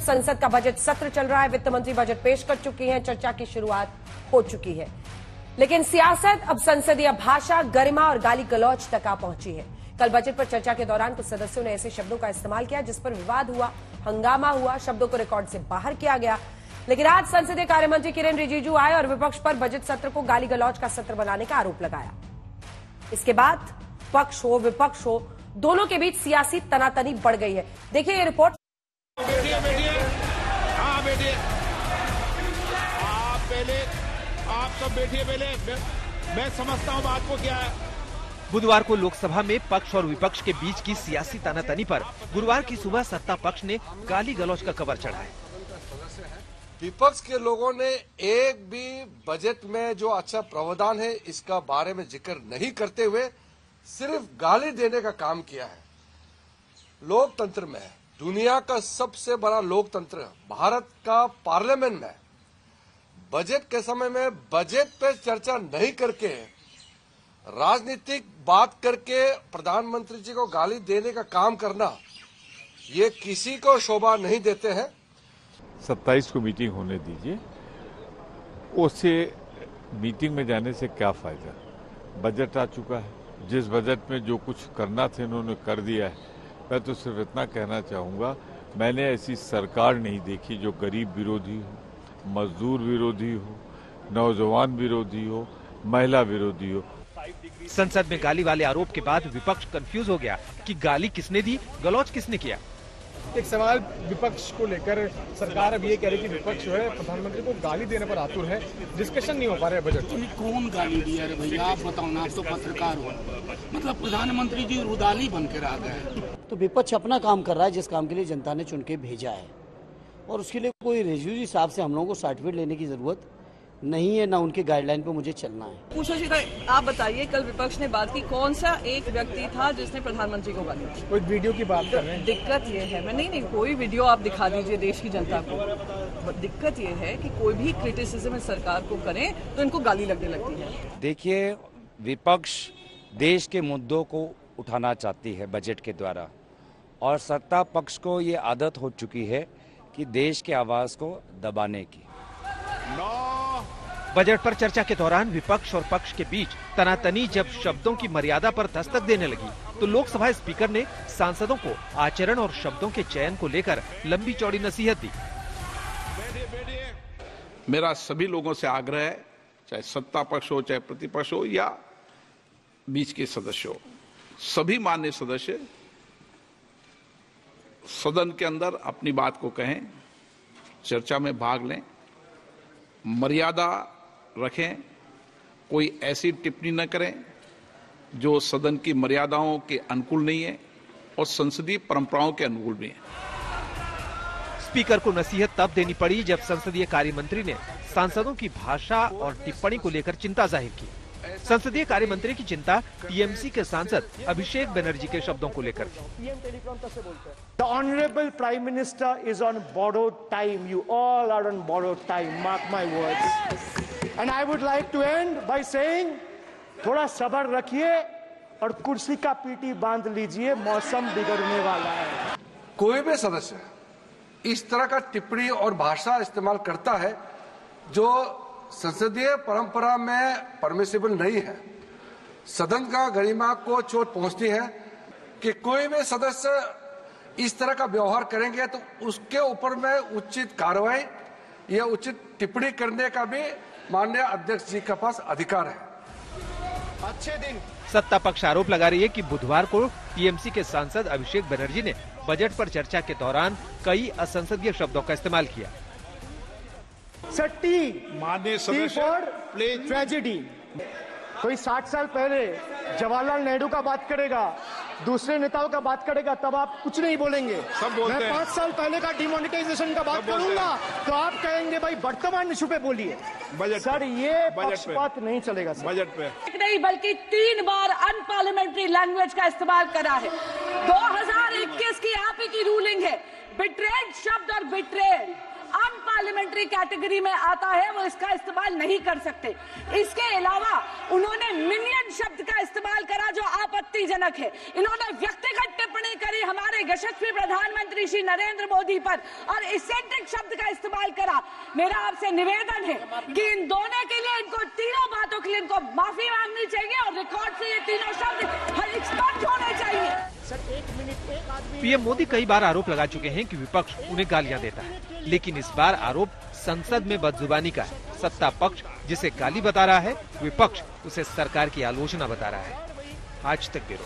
संसद का बजट सत्र चल रहा है। वित्त मंत्री बजट पेश कर चुकी हैं, चर्चा की शुरुआत हो चुकी है। लेकिन सियासत अब संसदीय भाषा, गरिमा और गाली गलौज तक आ पहुंची है। कल बजट पर चर्चा के दौरान कुछ सदस्यों ने ऐसे शब्दों का इस्तेमाल किया जिस पर विवाद हुआ, हंगामा हुआ, शब्दों को रिकॉर्ड से बाहर किया गया। लेकिन आज संसदीय कार्यमंत्री किरेन रिजिजू आए और विपक्ष पर बजट सत्र को गाली गलौज का सत्र बनाने का आरोप लगाया। इसके बाद पक्ष हो विपक्ष हो, दोनों के बीच सियासी तनातनी बढ़ गई है। देखिए ये रिपोर्ट। आप सब बैठिए पहले, मैं समझता हूं बात को क्या है। बुधवार को लोकसभा में पक्ष और विपक्ष के बीच की सियासी तानातनी पर गुरुवार की सुबह सत्ता पक्ष ने गाली गलौज का कवर चढ़ाया। विपक्ष के लोगों ने एक भी बजट में जो अच्छा प्रावधान है इसका बारे में जिक्र नहीं करते हुए सिर्फ गाली देने का काम किया है। लोकतंत्र में दुनिया का सबसे बड़ा लोकतंत्र भारत का पार्लियामेंट में बजट के समय में बजट पे चर्चा नहीं करके राजनीतिक बात करके प्रधानमंत्री जी को गाली देने का काम करना ये किसी को शोभा नहीं देते हैं। 27 को मीटिंग होने दीजिए, उससे मीटिंग में जाने से क्या फायदा। बजट आ चुका है, जिस बजट में जो कुछ करना था उन्होंने कर दिया है। मैं तो सिर्फ इतना कहना चाहूँगा, मैंने ऐसी सरकार नहीं देखी जो गरीब विरोधी हो, मजदूर विरोधी हो, नौजवान विरोधी हो, महिला विरोधी हो। संसद में गाली वाले आरोप के बाद विपक्ष कंफ्यूज हो गया कि गाली किसने दी, गलौज किसने किया। एक सवाल विपक्ष को लेकर, सरकार अब ये कह रही है कि विपक्ष जो है प्रधानमंत्री को गाली देने पर आतुर है, डिस्कशन नहीं हो पा रहा है बजट। कौन गाली दिया रे भैया, आप बताओ ना, आप तो पत्रकार हो। मतलब प्रधानमंत्री जी रुदाली बन के आ गए। तो विपक्ष अपना काम कर रहा है जिस काम के लिए जनता ने चुन के भेजा है, और उसके लिए कोई रिजिजू साहब से हम लोगों को सर्टिफिकेट लेने की जरूरत नहीं है, ना उनके गाइडलाइन पे मुझे चलना है। पूछो सीधा, आप बताइए कल विपक्ष ने बात की, कौन सा एक व्यक्ति था जिसने प्रधानमंत्री को गाली दी? कोई वीडियो की बात कर रहे हैं। दिक्कत ये है, मैं नहीं कोई वीडियो आप दिखा दीजिए देश की जनता को। दिक्कत ये है कि कोई भी क्रिटिसिज्म सरकार को करें तो इनको गाली लगने लगती है। देखिए, विपक्ष देश के मुद्दों को उठाना चाहती है बजट के द्वारा, और सत्ता पक्ष को ये आदत हो चुकी है कि देश के आवाज को दबाने की। बजट पर चर्चा के दौरान विपक्ष और पक्ष के बीच तनातनी जब शब्दों की मर्यादा पर दस्तक देने लगी तो लोकसभा स्पीकर ने सांसदों को आचरण और शब्दों के चयन को लेकर लंबी चौड़ी नसीहत दी। मेरा सभी लोगों से आग्रह है, चाहे सत्ता पक्ष हो, चाहे प्रतिपक्ष हो या बीच के सदस्य हो, सभी माननीय सदस्य सदन के अंदर अपनी बात को कहें, चर्चा में भाग लें, मर्यादा रखें, कोई ऐसी टिप्पणी न करें जो सदन की मर्यादाओं के अनुकूल नहीं है और संसदीय परंपराओं के अनुकूल भी है। स्पीकर को नसीहत तब देनी पड़ी जब संसदीय कार्य मंत्री ने सांसदों की भाषा और टिप्पणी को लेकर चिंता जाहिर की। संसदीय कार्य मंत्री की चिंता टीएमसी के सांसद अभिषेक बनर्जी के शब्दों को लेकर थी। The Honorable Prime Minister is on borrowed time. You all are on borrowed time. Mark my words. And I would like to end by saying, थोड़ा सब्र रखिए और कुर्सी का पीटी बांध लीजिए, मौसम बिगड़ने वाला है। कोई भी सदस्य इस तरह का टिप्पणी और भाषा इस्तेमाल करता है जो संसदीय परंपरा में परमिसिबल नहीं है, सदन का गरिमा को चोट पहुंचती है। कि कोई भी सदस्य इस तरह का व्यवहार करेंगे तो उसके ऊपर में उचित कार्रवाई या उचित टिप्पणी करने का भी माननीय अध्यक्ष जी के पास अधिकार है। अच्छे दिन। सत्ता पक्ष आरोप लगा रही है कि बुधवार को टीएमसी के सांसद अभिषेक बनर्जी ने बजट पर चर्चा के दौरान कई असंसदीय शब्दों का इस्तेमाल किया। माननीय ट्रेजेडी। कोई 60 साल पहले जवाहरलाल नेहरू का बात करेगा, दूसरे नेताओं का बात करेगा, तब आप कुछ नहीं बोलेंगे। मैं 5 साल पहले का डिमोनेटाइजेशन का बात करूंगा तो आप कहेंगे भाई वर्तमान इशू पे बोलिए। सर, ये पक्षपात नहीं चलेगा सर। बजट पे नहीं बल्कि 3 बार अनपार्लियामेंट्री लैंग्वेज का इस्तेमाल करा है। 2021 की आप ही की रूलिंग है, बिट्रेड शब्द और बिट्रेड पार्लियामेंट्री कैटेगरी में आता है वो इसका इस्तेमाल नहीं कर सकते। इसके अलावा उन्होंने मिनियन शब्द का इस्तेमाल करा जो आपत्तिजनक है। इन्होंने व्यक्तिगत टिप्पणी करी हमारे यशस्वी प्रधानमंत्री श्री नरेंद्र मोदी पर और इसेंट्रिक शब्द का इस्तेमाल करा। मेरा आपसे निवेदन है कि इन दोनों के लिए, इनको तीनों बातों के लिए इनको माफी मांगनी चाहिए और रिकॉर्ड से ये तीनों शब्द एक्सपर्ट होने चाहिए। पीएम मोदी कई बार आरोप लगा चुके हैं कि विपक्ष उन्हें गालियां देता है, लेकिन इस बार आरोप संसद में बदजुबानी का है। सत्ता पक्ष जिसे गाली बता रहा है, विपक्ष उसे सरकार की आलोचना बता रहा है। आज तक ब्यूरो।